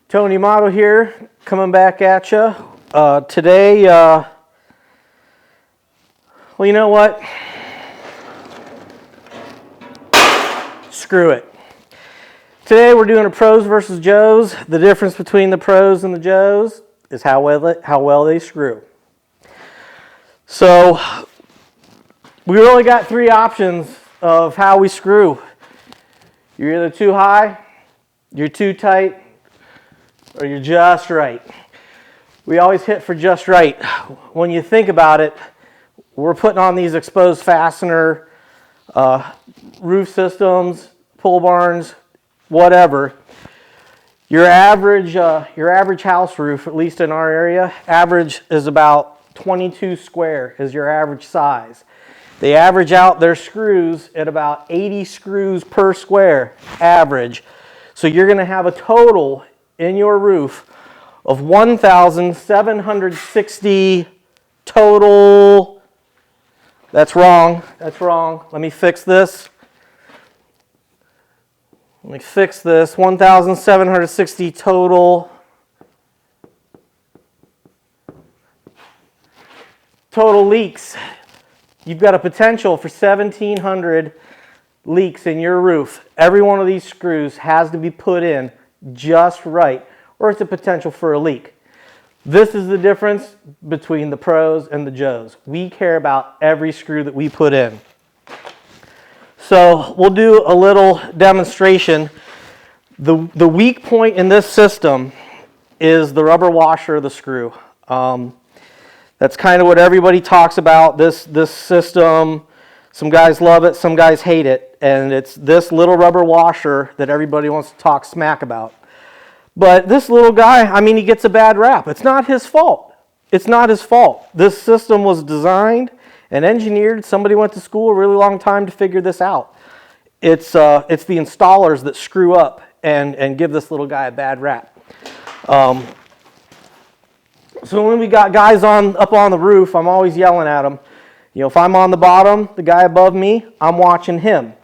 Tony Amato here, coming back at you. Today, well, you know what? Screw it. Today we're doing a pros versus Joes. The difference between the pros and the Joes is how well they screw. So, we really got three options of how we screw. You're either too high, you're too tight, or you're just right. We always hit for just right. When you think about it, we're putting on these exposed fastener roof systems, pole barns, whatever. Your average house roof, at least in our area, average is about 22 square is your average size. They average out their screws at about 80 screws per square average. So you're going to have a total in your roof of 1,760 total. That's wrong. That's wrong. Let me fix this. 1,760 total. Total leaks. You've got a potential for 1,700 leaks in your roof. Every one of these screws has to be put in just right, or it's a potential for a leak. This is the difference between the pros and the Joes. We care about every screw that we put in. So we'll do a little demonstration. The weak point in this system is the rubber washer of the screw. That's kind of what everybody talks about, this system. Some guys love it, some guys hate it, and it's this little rubber washer that everybody wants to talk smack about. But this little guy, I mean, he gets a bad rap. It's not his fault. It's not his fault. This system was designed and engineered. Somebody went to school a really long time to figure this out. It's the installers that screw up and give this little guy a bad rap. So when we got guys up on the roof, I'm always yelling at them. You know, if I'm on the bottom, the guy above me, I'm watching him.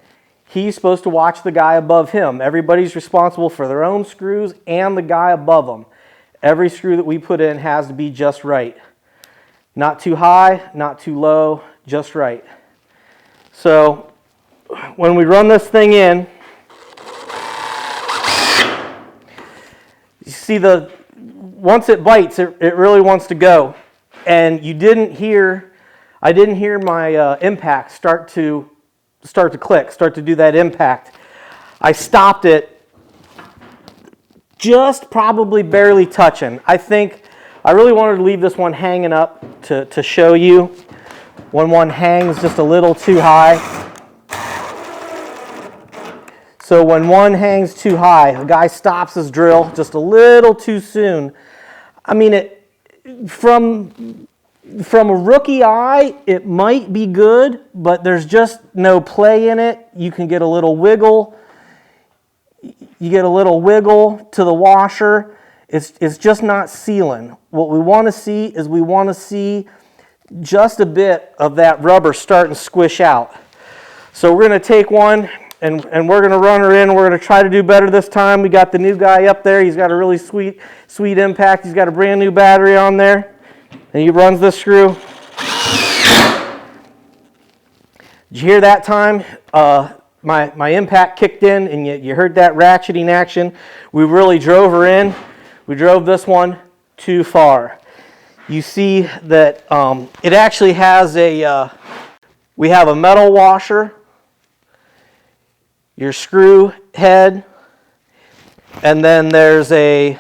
He's supposed to watch the guy above him. Everybody's responsible for their own screws and the guy above them. Every screw that we put in has to be just right. Not too high, not too low, just right. So when we run this thing in, you see once it bites, it really wants to go. And I didn't hear my impact start to click, start to do that impact. I stopped it just probably barely touching. I really wanted to leave this one hanging up to show you when one hangs just a little too high. So when one hangs too high, a guy stops his drill just a little too soon. I mean, from a rookie eye, it might be good, but there's just no play in it. You can get a little wiggle. You get a little wiggle to the washer. It's just not sealing. What we want to see is just a bit of that rubber starting to squish out. So we're going to take one and we're going to run her in. We're going to try to do better this time. We got the new guy up there. He's got a really sweet impact. He's got a brand new battery on there. And he runs this screw. Did you hear that time? My impact kicked in and you heard that ratcheting action. We really drove her in. We drove this one too far. You see that it actually has we have a metal washer, your screw head, and then there's a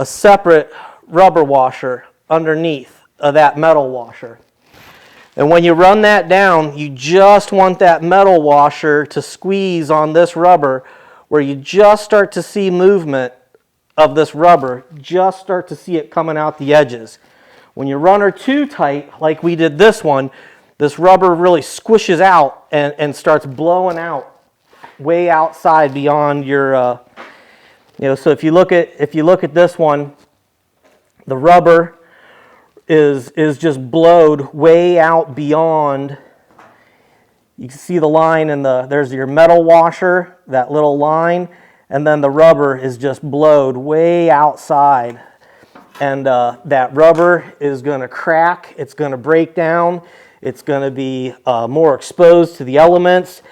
separate rubber washer underneath of that metal washer. And when you run that down, you just want that metal washer to squeeze on this rubber where you just start to see movement of this rubber, just start to see it coming out the edges. When you run her too tight, like we did this one, this rubber really squishes out and starts blowing out way outside beyond your, so if you look at this one, the rubber is just blowed way out beyond. You can see the line there's your metal washer, that little line, and then the rubber is just blowed way outside. And that rubber is going to crack, it's going to break down, it's going to be more exposed to the elements.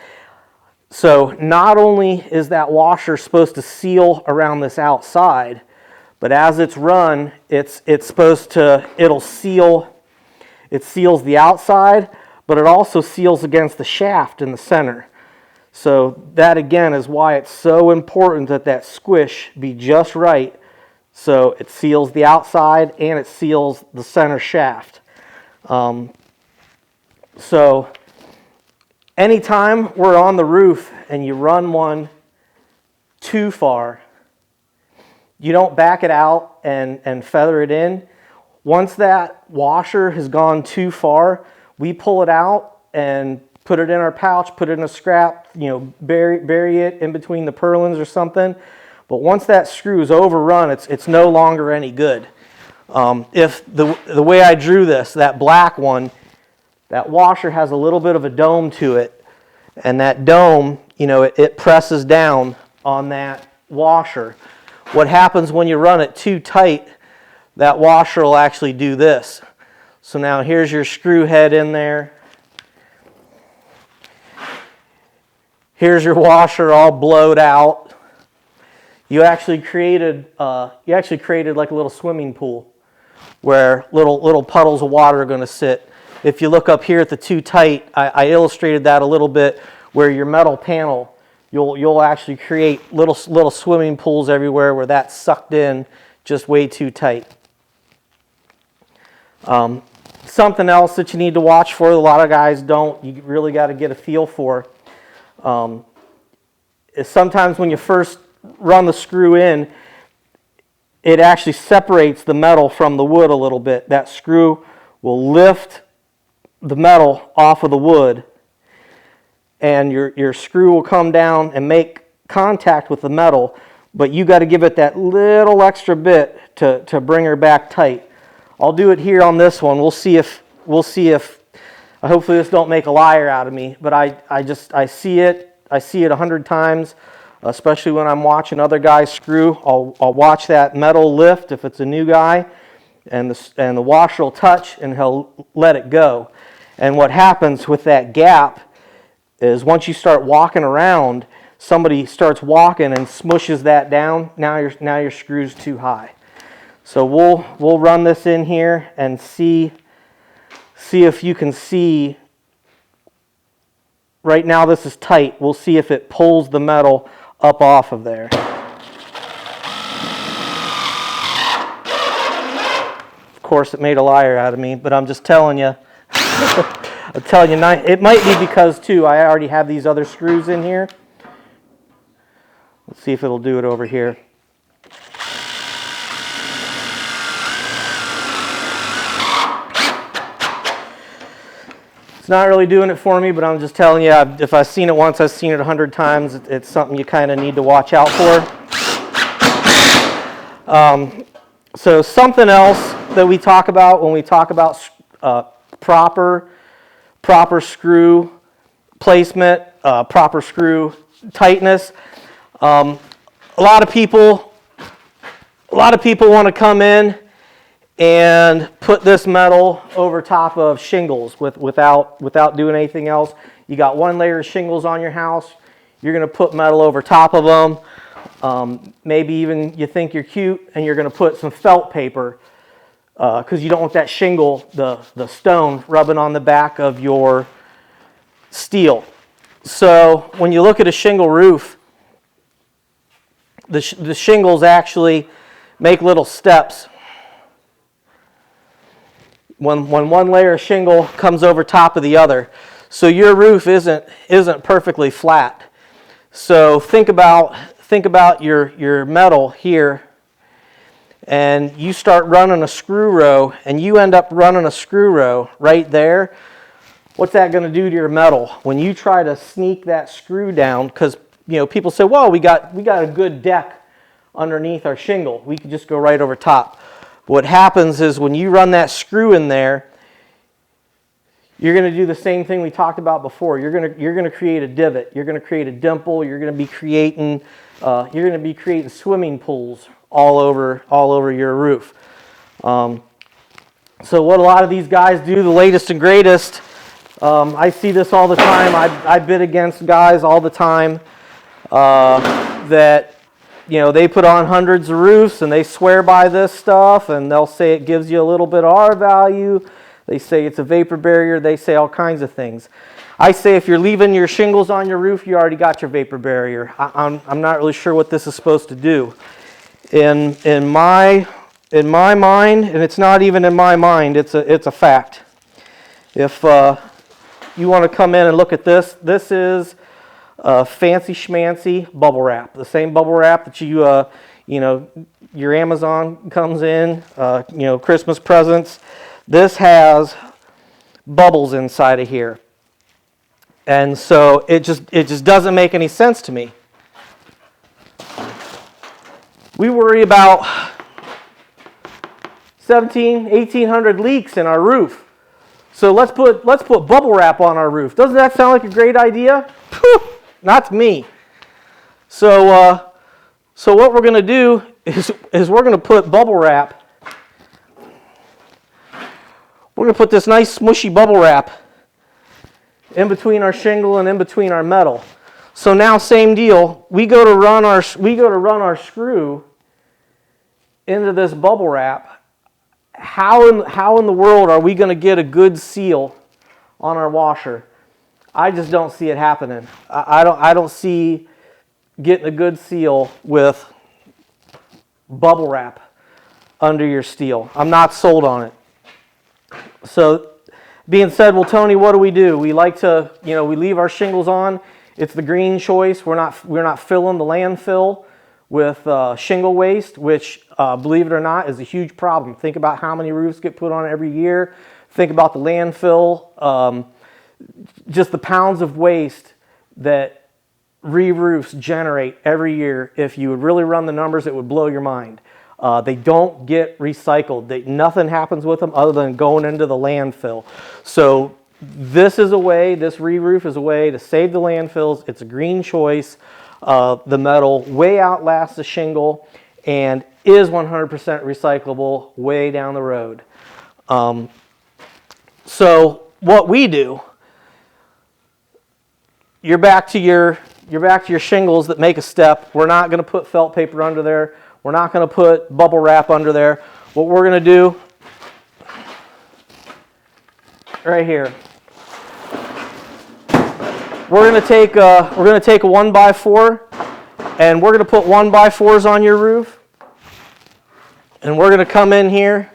So not only is that washer supposed to seal around this outside, but as it's run, it seals the outside, but it also seals against the shaft in the center. So that again is why it's so important that that squish be just right, so it seals the outside and it seals the center shaft. So anytime we're on the roof and you run one too far, you don't back it out and feather it in. Once that washer has gone too far, we pull it out and put it in our pouch, put it in a scrap, bury it in between the purlins or something. But once that screw is overrun, it's no longer any good. If the way I drew this, that black one, that washer has a little bit of a dome to it, and that dome, it presses down on that washer. What happens when you run it too tight, that washer will actually do this. So now here's your screw head in there. Here's your washer all blowed out. You actually created like a little swimming pool where little puddles of water are going to sit. If you look up here at the too tight, I illustrated that a little bit, where your metal panel, you'll actually create little swimming pools everywhere where that's sucked in just way too tight. Something else that you need to watch for, a lot of guys don't, you really got to get a feel for, is sometimes when you first run the screw in, it actually separates the metal from the wood a little bit. That screw will lift the metal off of the wood, and your screw will come down and make contact with the metal, but you got to give it that little extra bit to bring her back tight. I'll do it here on this one. We'll see if hopefully this don't make a liar out of me, but I see it 100 times, especially when I'm watching other guys screw. I'll watch that metal lift if it's a new guy, and the washer will touch and he'll let it go. And what happens with that gap is once you start walking around, somebody starts walking and smushes that down. Now your screw's too high. So we'll run this in here and see if you can see. Right now this is tight. We'll see if it pulls the metal up off of there. Of course, it made a liar out of me, but I'm just telling you. I'm telling you, it might be because too I already have these other screws in here. Let's see if it'll do it over here. It's not really doing it for me, but I'm just telling you, if I've seen it once, I've seen it 100 times. It's something you kind of need to watch out for. So something else that we talk about when we talk about proper screw placement, proper screw tightness. A lot of people want to come in and put this metal over top of shingles without doing anything else. You got one layer of shingles on your house. You're going to put metal over top of them. Maybe even you think you're cute and you're going to put some felt paper because you don't want that shingle, the stone, rubbing on the back of your steel. So when you look at a shingle roof, the shingles actually make little steps. When one layer of shingle comes over top of the other, so your roof isn't perfectly flat. So think about your metal here, and you start running a screw row, and you end up running a screw row right there. What's that going to do to your metal when you try to sneak that screw down? Because people say, "Well, we got a good deck underneath our shingle. We could just go right over top." What happens is when you run that screw in there, you're going to do the same thing we talked about before. You're going to create a divot. You're going to create a dimple. You're going to be creating swimming pools all over your roof. So what a lot of these guys do, the latest and greatest, I see this all the time. I bid against guys all the time that, you know, they put on hundreds of roofs and they swear by this stuff, and they'll say it gives you a little bit of R value. They say it's a vapor barrier. They say all kinds of things. I say if you're leaving your shingles on your roof, you already got your vapor barrier. I'm not really sure what this is supposed to do. In my mind, and it's not even in my mind, it's a fact. If you want to come in and look at this, this is fancy schmancy bubble wrap. The same bubble wrap that your Amazon comes in, Christmas presents. This has bubbles inside of here. And so it just doesn't make any sense to me. We worry about 1,800 leaks in our roof. So let's put bubble wrap on our roof. Doesn't that sound like a great idea? Not to me. So what we're going to do is we're going to put bubble wrap. We're going to put this nice smushy bubble wrap in between our shingle and in between our metal. So now same deal. We go to run our screw into this bubble wrap. How in the world are we going to get a good seal on our washer? I just don't see it happening. I don't see getting a good seal with bubble wrap under your steel. I'm not sold on it. So being said, well, Tony, what do? We like to, we leave our shingles on. It's the green choice. We're not filling the landfill with shingle waste, which, believe it or not, is a huge problem. Think about how many roofs get put on every year. Think about the landfill, just the pounds of waste that re-roofs generate every year. If you would really run the numbers, it would blow your mind. They don't get recycled. Nothing happens with them other than going into the landfill. So this re-roof is a way to save the landfills. It's a green choice. The metal way outlasts the shingle and is 100% recyclable way down the road. So what we do, you're back to your shingles that make a step. We're not going to put felt paper under there. We're not going to put bubble wrap under there. What we're going to do right here, we're going to take a 1x4 and we're going to put 1x4s on your roof. And we're going to come in here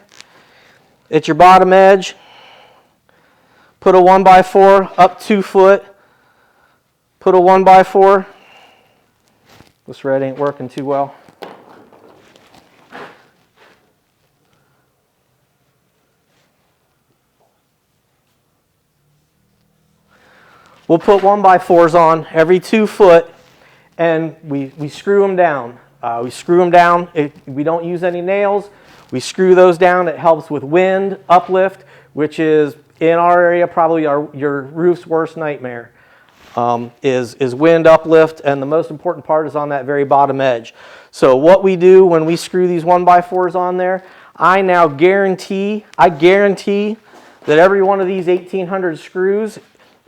at your bottom edge, put a 1x4 up 2 foot, put a 1x4. This red ain't working too well. We'll put 1x4s on every 2 foot, and we screw them down. We don't use any nails. We screw those down. It helps with wind, uplift, which is, in our area, probably your roof's worst nightmare, is wind, uplift, and the most important part is on that very bottom edge. So what we do when we screw these 1x4s on there, I guarantee that every one of these 1,800 screws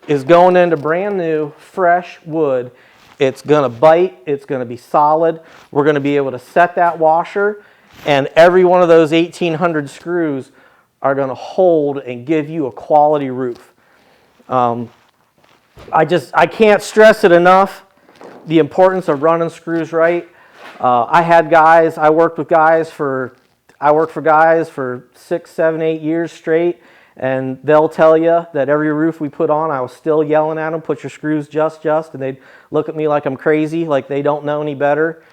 is going into brand new, fresh wood. It's going to bite. It's going to be solid. We're going to be able to set that washer, and every one of those 1,800 screws are going to hold and give you a quality roof. I can't stress it enough, the importance of running screws right. I worked for guys for 6, 7, 8 years straight. And they'll tell you that every roof we put on, I was still yelling at them, put your screws just, and they'd look at me like I'm crazy, like they don't know any better.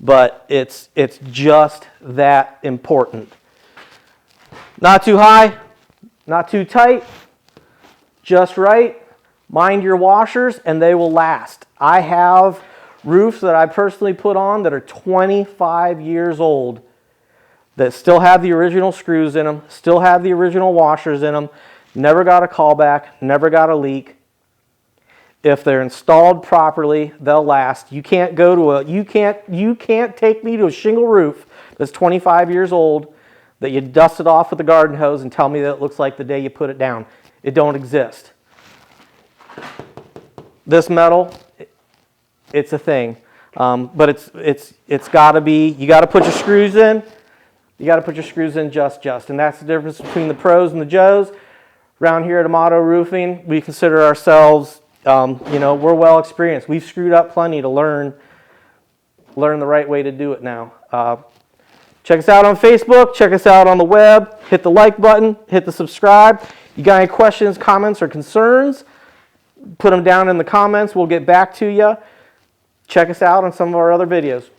But it's just that important. Not too high, not too tight, just right. Mind your washers, and they will last. I have roofs that I personally put on that are 25 years old, that still have the original screws in them, still have the original washers in them. Never got a callback, never got a leak. If they're installed properly, they'll last. You can't go to you can't take me to a shingle roof that's 25 years old that you dusted off with a garden hose and tell me that it looks like the day you put it down. It don't exist. This metal, it's a thing, but it's got to be. You got to put your screws in. You got to put your screws in just, and that's the difference between the pros and the Joes. Around here at Amato Roofing, we consider ourselves, we're well experienced. We've screwed up plenty to learn the right way to do it now. Check us out on Facebook. Check us out on the web. Hit the like button. Hit the subscribe. You got any questions, comments, or concerns? Put them down in the comments. We'll get back to you. Check us out on some of our other videos.